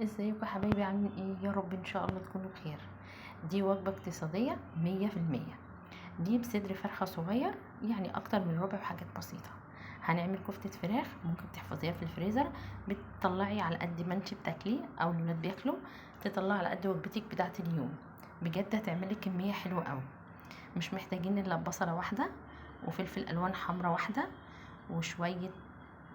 ازيكم يا حبايبي، عاملين ايه؟ يا رب ان شاء الله تكونوا بخير. دي وجبة اقتصادية 100%. دي بصدر فرخة صغير، يعني اكتر من ربع، وحاجات بسيطة. هنعمل كفتة فراخ، ممكن تحفظيها في الفريزر. بتطلعي على قد ما انتي بتاكليه او الولاد بياكلوا، تطلعي على قد وجبتك بتاعة اليوم. بجد هتعملي كمية حلوة قوي. مش محتاجين الا بصلة واحدة، وفلفل الوان حمرا واحدة، وشوية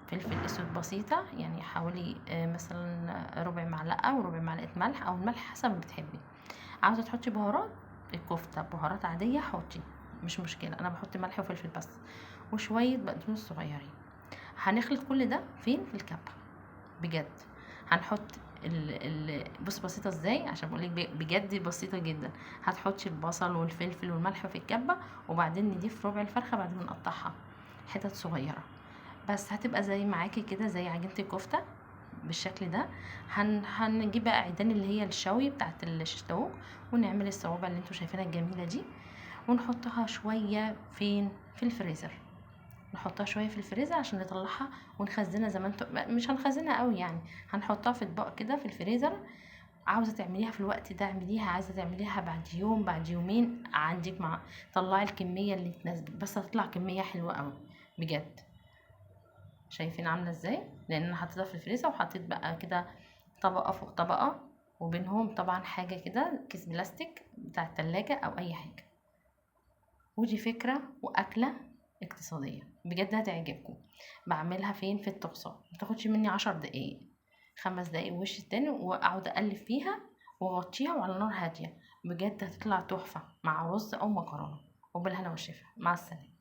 فلفل اسود بسيطة، يعني حوالي مثلا ربع معلقة وربع معلقة ملح، او الملح حسب ما بتحبي. عاوزة تحطي بهارات الكفتة بهارات عادية حطي، مش مشكلة. انا بحط ملح وفلفل بس، وشوية بقدونس صغيرين. هنخلط كل ده فين؟ في الكبة. بجد هنحط بص بسيطة ازاي، عشان بقولك بجد بسيطة جدا. هتحطي البصل والفلفل والملح في الكبة، وبعدين نضيف ربع الفرخة، بعدين نقطعها حتت صغيرة. بس هتبقى زي معاكي كده، زي عجينة الكفتة بالشكل ده. هنجيب بقى عيدان اللي هي الشوي بتاعت الشيش طاووق، ونعمل الصوابع اللي انتوا شايفينها الجميلة دي، ونحطها شوية فين؟ في الفريزر. نحطها شويه في الفريزر عشان نطلعها ونخزنها زي ما انتوا، مش هنخزنها قوي يعني. هنحطها في اطباق كده في الفريزر. عاوزه تعمليها في الوقت ده اعمليها، عايزه تعمليها بعد يوم بعد يومين عندك، مع طلعي الكميه اللي تناسبك، بس هتطلع كميه حلوه قوي بجد. شايفين عامله ازاي؟ لان انا حطيتها في الفريزر، وحطيت بقى كده طبقه فوق طبقه، وبينهم طبعا حاجه كده كيس بلاستيك بتاع التلاجة او اي حاجه. ودي فكرة وأكلة اقتصادية بجد هتعجبكم. بعملها فين؟ في الطاسة. متاخدش مني 10 دقايق، 5 دقايق، ووش التاني، واقعد اقلب فيها واغطيها وعلى نار هادية. بجد هتطلع تحفة مع رز او مكرونة. وبالهنا والشفا، مع السلامة.